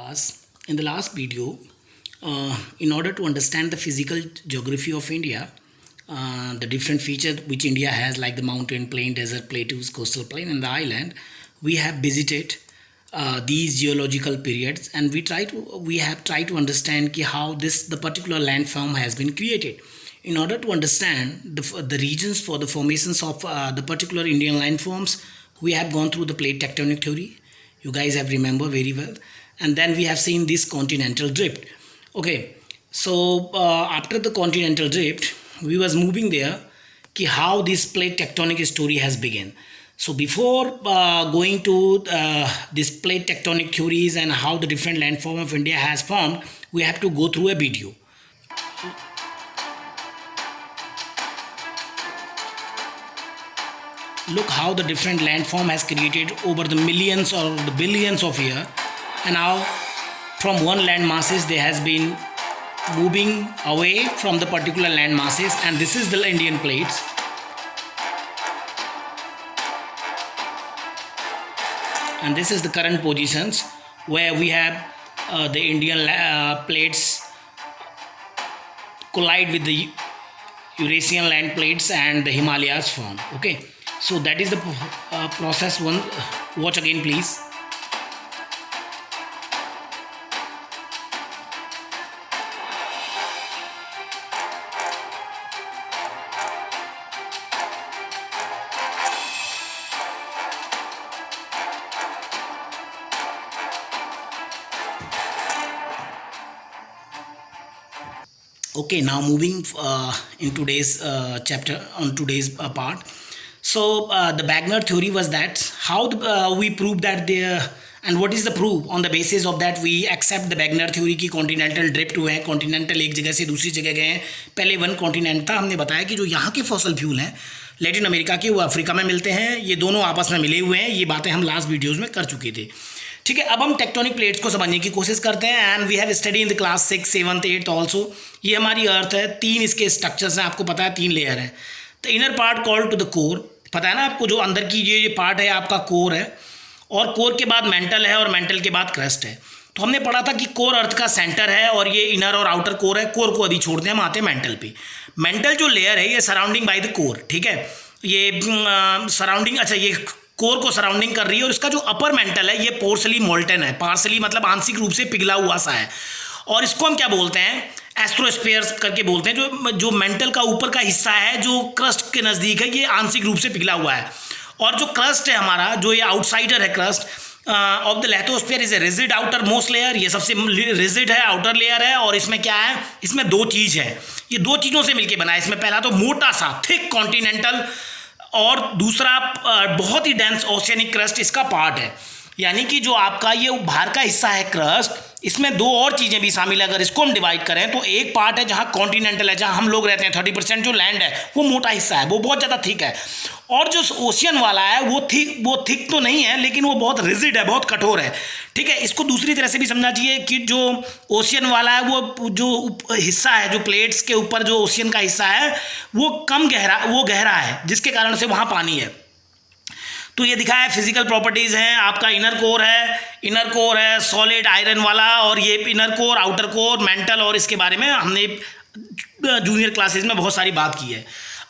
class. In the last video, in order to understand the physical geography of India, the different features which India has, like the mountain, plain, desert, plateaus, coastal plain, and the island, we have visited these geological periods, and we have tried to understand how the particular landform has been created. In order to understand the regions for the formations of the particular Indian landforms, we have gone through the plate tectonic theory. You guys have remember very well, and then we have seen this continental drift. Okay, so after the continental drift, we was moving there how this plate tectonic story has begun. So before going to this plate tectonic theories and how the different landform of India has formed, we have to go through a video. Look how the different landform has created over the millions or the billions of years, and now from one land masses they has been moving away from the particular land masses, and this is the Indian plates. And this is the current positions where we have the Indian plates collide with the Eurasian land plates and the Himalayas form. Okay, so that is the process one. Watch again please. Okay, now moving in today's chapter on today's part. So the Wagner theory was that how we prove that there, and what is the proof on the basis of that we accept the Wagner theory की continental drift हुए हैं, continental एक जगह से दूसरी जगह गए हैं. पहले वन कॉन्टिनेंट था, हमने बताया कि जो यहाँ के फॉसल फ्यूल हैं लैटिन अमेरिका के वो अफ्रीका में मिलते हैं, ये दोनों आपस में मिले हुए हैं. ये बातें हम लास्ट वीडियोज़ में कर चुके थे. ठीक है, अब हम टेक्टोनिक प्लेट्स को समझने की कोशिश करते हैं. And we have study in the class 6, 7, 8 also. ये हमारी अर्थ है, तीन इसके स्ट्रक्चर्स हैं, आपको पता है तीन लेयर हैं. The inner part called to the core, पता है ना आपको, जो अंदर की ये पार्ट है आपका कोर है, और कोर के बाद मेंटल है, और मेंटल के बाद क्रस्ट है. तो हमने पढ़ा था कि कोर अर्थ का सेंटर है और ये इनर और आउटर कोर है. कोर को अभी छोड़ते हैं, हम आते हैं मेंटल पे. मेंटल जो लेयर है ये सराउंडिंग बाय द कोर. ठीक है, ये सराउंडिंग, अच्छा ये कोर को सराउंडिंग कर रही है. और इसका जो अपर मेंटल है ये पोर्सली मोल्टन है. पार्सली मतलब आंशिक रूप से पिघला हुआ सा है, और इसको हम क्या बोलते हैं, एस्ट्रोस्फीयर करके बोलते हैं. जो मेंटल का ऊपर का हिस्सा है जो क्रस्ट के नज़दीक है, ये आंशिक रूप से पिघला हुआ है. और जो क्रस्ट है हमारा, जो ये आउटसाइडर है crust of the lithosphere, is a rigid outer most layer. ये सबसे रिजिड है, आउटर लेयर है. और इसमें क्या है, इसमें दो चीज़ है, ये दो चीज़ों से मिलकर बना है. इसमें पहला तो मोटा सा थिक कॉन्टिनेंटल, और दूसरा बहुत ही डेंस ओशियनिक क्रस्ट इसका पार्ट है. यानी कि जो आपका ये बाहर का हिस्सा है क्रस्ट, इसमें दो और चीज़ें भी शामिल है. अगर इसको हम डिवाइड करें तो एक पार्ट है जहाँ कॉन्टिनेंटल है, जहाँ हम लोग रहते हैं, 30% जो लैंड है वो मोटा हिस्सा है, वो बहुत ज़्यादा थिक है. और जो ओशियन वाला है वो थिक तो नहीं है, लेकिन वो बहुत रिजिड है, बहुत कठोर है. ठीक है, इसको दूसरी तरह से भी समझना चाहिए कि जो ओशियन वाला है वो जो हिस्सा है, जो प्लेट्स के ऊपर जो ओशियन का हिस्सा है वो गहरा है, जिसके कारण से वहाँ पानी है. तो ये दिखा है फिजिकल प्रॉपर्टीज़ हैं. आपका इनर कोर है सॉलिड आयरन वाला, और ये inner core, outer core, mental, और इसके बारे में हमने जूनियर क्लासेस में बहुत सारी बात की है.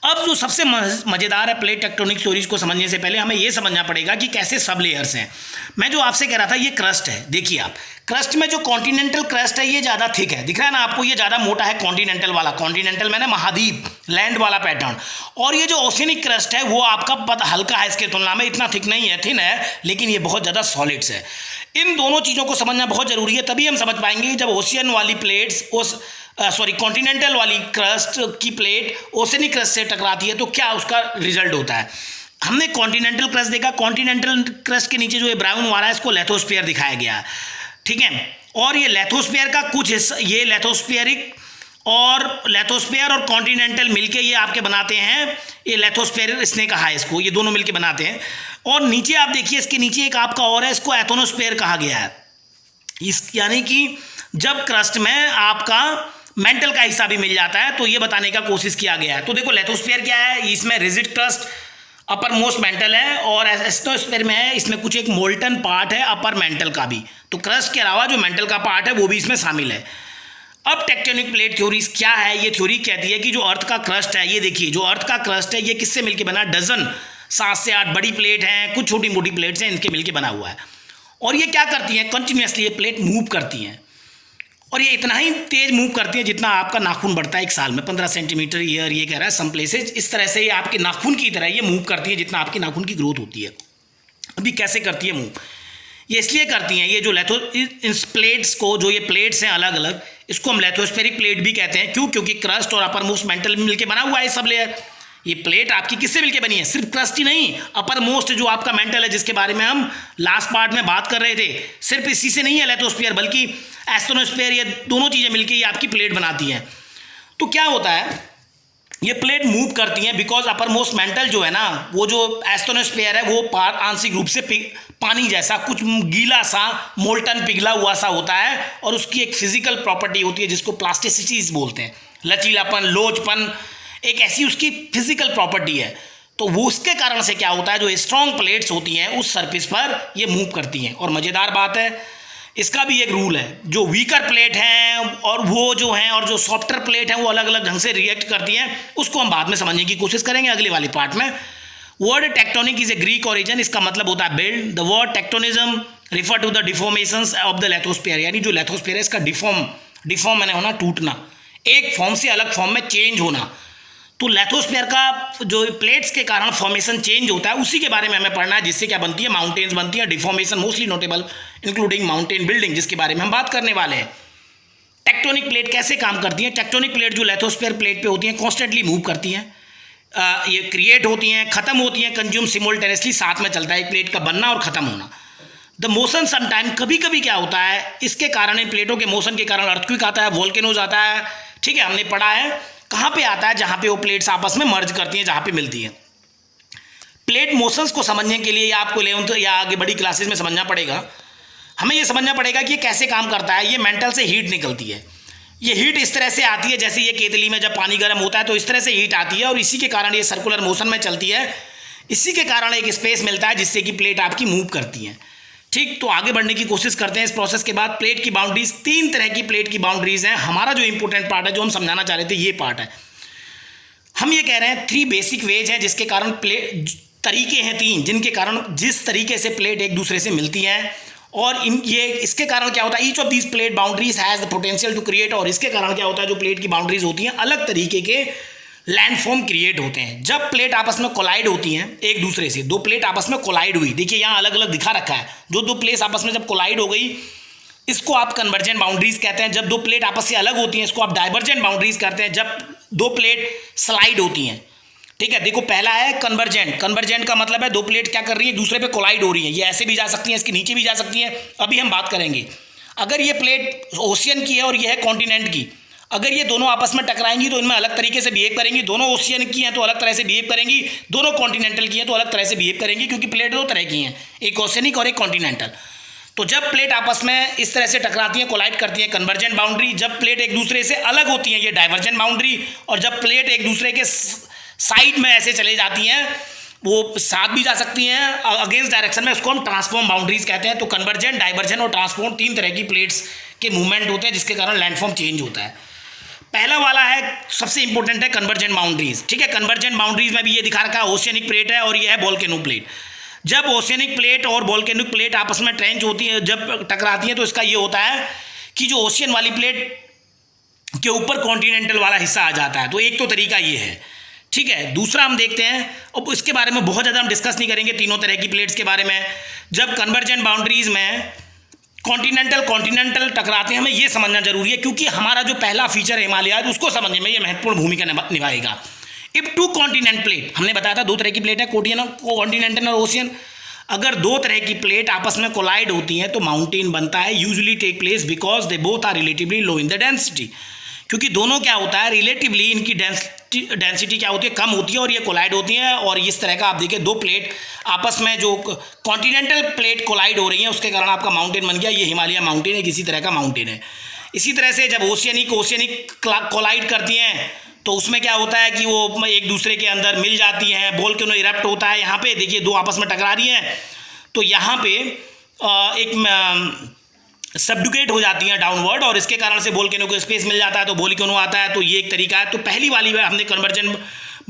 अब जो सबसे मज़ेदार है प्लेट टेक्टोनिक थ्योरीज को समझने से पहले हमें ये समझना पड़ेगा कि कैसे सब लेयर्स हैं. मैं जो आपसे कह रहा था ये क्रस्ट है. देखिए आप, क्रस्ट में जो कॉन्टिनेंटल क्रस्ट है ये ज़्यादा थिक है, दिख रहा है ना आपको, ये ज़्यादा मोटा है कॉन्टिनेंटल वाला. कॉन्टिनेंटल मैंने महाद्वीप, लैंड वाला पैटर्न. और ये जो ओशियनिक क्रस्ट है वो आपका हल्का है, इसके तुलना में इतना थिक नहीं है, थिन है, लेकिन ये बहुत ज़्यादा सॉलिड्स है. इन दोनों चीज़ों को समझना बहुत ज़रूरी है, तभी हम समझ पाएंगे जब ओशियन वाली प्लेट्स कॉन्टिनेंटल वाली क्रस्ट की प्लेट ओशियनिक क्रस्ट से टकराती है तो क्या उसका रिजल्ट होता है. हमने कॉन्टिनेंटल क्रस्ट देखा, कॉन्टिनेंटल क्रस्ट के नीचे जो ये ब्राउन वाला है इसको लिथोस्फीयर दिखाया गया. ठीक है, और ये लिथोस्फीयर का कुछ हिस्सा, ये लिथोस्फीयर और कॉन्टिनेंटल मिलके ये आपके बनाते हैं, ये लिथोस्फीयर इसने कहा है इसको, ये दोनों मिलके बनाते हैं. और नीचे आप देखिए, इसके नीचे एक आपका और है, इसको एथोनोस्फीयर कहा गया है. यानी कि जब क्रस्ट में आपका मेंटल का हिस्सा भी मिल जाता है, तो ये बताने का कोशिश किया गया है. तो देखो लिथोस्फीयर क्या है, इसमें rigid crust, upper most mental है और एस्टोस्फीयर में है, इसमें कुछ एक मोल्टन पार्ट है अपर मेंटल का भी, तो क्रस्ट के अलावा जो मेंटल का पार्ट है वो भी इसमें शामिल है। अब टेक्टोनिक प्लेट थ्योरीज क्या है? ये थ्योरी कहती है कि जो अर्थ का क्रस्ट है, ये देखिए जो अर्थ का क्रस्ट है ये किससे मिलके बना? डजन 7 से 8 बड़ी प्लेट हैं, कुछ छोटी मोटी प्लेट्स हैं, इनके मिलके बना हुआ है। और ये क्या करती हैं? कंटिन्यूसली ये प्लेट मूव करती हैं और ये इतना ही तेज मूव करती है जितना आपका नाखून बढ़ता है एक साल में, 15 सेंटीमीटर ईयर ये कह रहा है सम प्लेसेज। इस तरह से ये आपके नाखून की तरह ये मूव करती है जितना आपके नाखून की ग्रोथ होती है। अभी कैसे करती है मूव? ये इसलिए करती हैं, ये जो इस प्लेट्स को, जो ये प्लेट्स हैं अलग अलग, इसको हम लेथोस्फेरिक प्लेट भी कहते हैं। क्यों? क्योंकि क्रस्ट और अपर मोस्ट मेंटल मिलके बना हुआ है सब लेयर। ये प्लेट आपकी किससे मिलके बनी है? सिर्फ क्रस्ट ही नहीं, अपर मोस्ट जो आपका मेंटल है जिसके बारे में हम लास्ट पार्ट में बात कर रहे थे, सिर्फ इसी से नहीं है लेथोस्फीयर, बल्कि एस्टोनोस्फीयर, ये दोनों चीज़ें मिलके ये आपकी प्लेट बनाती हैं। तो क्या होता है, ये प्लेट मूव करती हैं बिकॉज अपर मोस्ट मेंटल जो है ना, वो जो एस्टोनोस्फीयर है वो आंशिक रूप से पानी जैसा कुछ गीला सा मोल्टन पिघला हुआ सा होता है और उसकी एक फिजिकल प्रॉपर्टी होती है जिसको प्लास्टिसिटीज बोलते हैं, लचीलापन, लोचपन, एक ऐसी उसकी फिजिकल प्रॉपर्टी है। तो वो उसके कारण से क्या होता है, जो स्ट्रॉन्ग प्लेट्स होती हैं उस सरफेस पर ये मूव करती हैं। और मज़ेदार बात है, इसका भी एक रूल है, जो वीकर प्लेट हैं और वो जो हैं और जो सॉफ्टर प्लेट हैं वो अलग अलग ढंग से रिएक्ट करती हैं। उसको हम बाद में समझने की कोशिश करेंगे अगले वाले पार्ट में। Word tectonic is a Greek origin, इसका मतलब होता है build. The word tectonism refer to the deformations of the lithosphere, यानी जो लेथोस्फीयर है इसका डिफॉर्म मैंने होना टूटना, एक फॉर्म से अलग फॉर्म में चेंज होना। तो लेथोस्फीयर का जो प्लेट्स के कारण फॉर्मेशन चेंज होता है उसी के बारे में हमें पढ़ना है, जिससे क्या बनती है? माउंटेन्स बनती है, deformation mostly notable including mountain building, जिसके बारे में हम बात करने वाले हैं। टेक्टोनिक प्लेट कैसे काम करती हैं? टेक्टोनिक प्लेट जो लेथोस्फीयर प्लेट पे होती हैं कॉन्स्टेंटली मूव करती हैं, ये क्रिएट होती हैं, खत्म होती हैं, कंज्यूम सिमुलटेनियसली, साथ में चलता है एक प्लेट का बनना और खत्म होना। द मोशन समटाइम, कभी कभी क्या होता है, इसके कारण इन प्लेटों के मोशन के कारण अर्थक्वेक आता है, वोल्केनोज आता है, ठीक है, हमने पढ़ा है। कहाँ पे आता है? जहाँ पे वो प्लेट्स आपस में मर्ज करती हैं, जहाँ पे मिलती हैं। प्लेट मोशंस को समझने के लिए आपको 11th या आगे बड़ी क्लासेस में समझना पड़ेगा, हमें ये समझना पड़ेगा कि ये कैसे काम करता है। ये मेंटल से हीट निकलती है, ये हीट इस तरह से आती है जैसे ये केतली में जब पानी गर्म होता है तो इस तरह से हीट आती है और इसी के कारण ये सर्कुलर मोशन में चलती है, इसी के कारण एक स्पेस मिलता है जिससे कि प्लेट आपकी मूव करती है। ठीक, तो आगे बढ़ने की कोशिश करते हैं इस प्रोसेस के बाद। प्लेट की बाउंड्रीज, 3 तरह की प्लेट की बाउंड्रीज हैं। हमारा जो इंपॉर्टेंट पार्ट है, जो हम समझाना चाह रहे थे, ये पार्ट है। हम ये कह रहे हैं 3 बेसिक वेज हैं जिसके कारण प्लेट, तरीके हैं 3 जिनके कारण जिस तरीके से प्लेट एक दूसरे से मिलती हैं और इसके कारण क्या होता है, each of these plate boundaries has the potential to create, और इसके कारण क्या होता है, जो प्लेट की बाउंड्रीज होती हैं अलग तरीके के लैंडफॉर्म क्रिएट होते हैं। जब प्लेट आपस में कोलाइड होती हैं एक दूसरे से, 2 प्लेट आपस में कोलाइड हुई, देखिए यहाँ अलग अलग दिखा रखा है, जो 2 प्लेट्स आपस में जब कोलाइड हो गई इसको आप कन्वर्जेंट बाउंड्रीज कहते हैं। जब 2 प्लेट आपस से अलग होती हैं इसको आप डाइवर्जेंट बाउंड्रीज कहते हैं। जब 2 प्लेट स्लाइड होती हैं, ठीक है, देखो पहला है कन्वर्जेंट। कन्वर्जेंट का मतलब है 2 प्लेट क्या कर रही है, दूसरे पे कोलाइड हो रही है। ये ऐसे भी जा सकती हैं, इसके नीचे भी जा सकती हैं, अभी हम बात करेंगे। अगर ये प्लेट ओशियन की है और ये है कॉन्टिनेंट की, अगर ये दोनों आपस में टकराएंगी तो इनमें अलग तरीके से बिहेव करेंगी। दोनों ओशियन की हैं तो अलग तरह से बिहेव करेंगी, दोनों कॉन्टिनेंटल की हैं तो अलग तरह से बिहेव करेंगी, क्योंकि प्लेट 2 तरह की हैं, एक ओशियनिक और एक कॉन्टिनेंटल। तो जब प्लेट आपस में इस तरह से टकराती हैं, कोलाइड करती हैं, कन्वर्जेंट बाउंड्री। जब प्लेट एक दूसरे से अलग होती हैं, ये डाइवर्जेंट बाउंड्री। और जब प्लेट एक दूसरे के साइड में ऐसे चले जाती हैं, वो साथ भी जा सकती हैं अगेंस्ट डायरेक्शन में, उसको हम ट्रांसफॉर्म बाउंड्रीज कहते हैं। तो कन्वर्जेंट, डाइवर्जेंट और ट्रांसफॉर्म 3 तरह की प्लेट्स के मूवमेंट होते हैं जिसके कारण लैंडफॉर्म चेंज होता है। पहला वाला है, सबसे इंपॉर्टेंट है कन्वर्जेंट बाउंड्रीज, ठीक है। कन्वर्जेंट बाउंड्रीज में भी ये दिखा रखा है, ओशियनिक प्लेट है और ये है वोल्केनो प्लेट। जब ओशियनिक प्लेट और वोल्केनिक प्लेट आपस में ट्रेंच होती है, जब टकराती हैं, तो इसका ये होता है कि जो ओशियन वाली प्लेट के ऊपर कॉन्टिनेंटल वाला हिस्सा आ जाता है। तो एक तो तरीका ये है, ठीक है। दूसरा हम देखते हैं, अब इसके बारे में बहुत ज़्यादा हम डिस्कस नहीं करेंगे तीनों तरह की प्लेट्स के बारे में। जब कन्वर्जेंट बाउंड्रीज में कॉन्टिनेंटल टकराते हैं, हमें ये समझना जरूरी है, क्योंकि हमारा जो पहला फीचर है हिमालय, उसको समझने में ये महत्वपूर्ण भूमिका निभाएगा। इफ 2 कॉन्टिनेंट प्लेट, हमने बताया था 2 तरह की प्लेट है, कॉन्टिनेंटल और ओशियन। अगर 2 तरह की प्लेट आपस में कोलाइड होती हैं तो माउंटेन बनता है। Usually take place because they both are relatively low in the density, क्योंकि दोनों क्या होता है, रिलेटिवली इनकी डेंसिटी क्या होती है, कम होती है और ये कोलाइड होती हैं। और इस तरह का आप देखिए 2 प्लेट आपस में, जो कॉन्टिनेंटल प्लेट कोलाइड हो रही हैं, उसके कारण आपका माउंटेन बन गया। ये हिमालय माउंटेन है, किसी तरह का माउंटेन है। इसी तरह से जब ओशियनिक कोलाइड करती हैं तो उसमें क्या होता है कि वो एक दूसरे के अंदर मिल जाती हैं, वोल्केनो इरप्ट होता है। यहाँ पे देखिए दो आपस में टकरा रही हैं, तो यहाँ पे एक सबडुकेट हो जाती हैं डाउनवर्ड, और इसके कारण से वोल्केनो को स्पेस मिल जाता है, तो वोल्केनो आता है। तो ये एक तरीका है। तो पहली वाली में हमने कन्वर्जन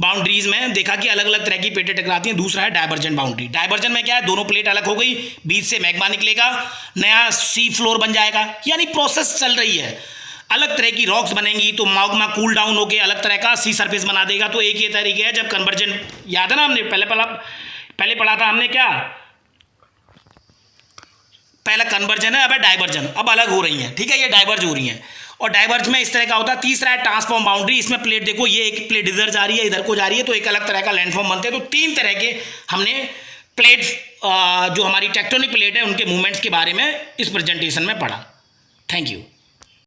बाउंड्रीज में देखा कि अलग अलग तरह की प्लेटें टकराती हैं। दूसरा है डाइवर्जन बाउंड्री। डाइवर्जन में क्या है, दोनों प्लेट अलग हो गई, बीच से मैग्मा निकलेगा, नया सी फ्लोर बन जाएगा, यानी प्रोसेस चल रही है। अलग तरह की रॉक्स बनेंगी, तो मैग्मा कूल डाउन होकर अलग तरह का सी सरफेस बना देगा। तो एक ये तरीके है जब कन्वर्जन, याद है ना, हमने पहले पढ़ा था हमने क्या, पहला कन्वर्जन है, अब है डाइवर्जन, अब अलग हो रही हैं, ठीक है, ये डाइवर्ज हो रही हैं। और डाइवर्ज में इस तरह का होता है। तीसरा है ट्रांसफॉर्म बाउंड्री। इसमें प्लेट देखो, ये एक प्लेट इधर जा रही है, इधर को जा रही है, तो एक अलग तरह का लैंडफॉर्म बनते हैं। तो तीन तरह के हमने प्लेट, जो हमारी टेक्टोनिक प्लेट है, उनके मूवमेंट्स के बारे में इस प्रेजेंटेशन में पढ़ा। Thank you.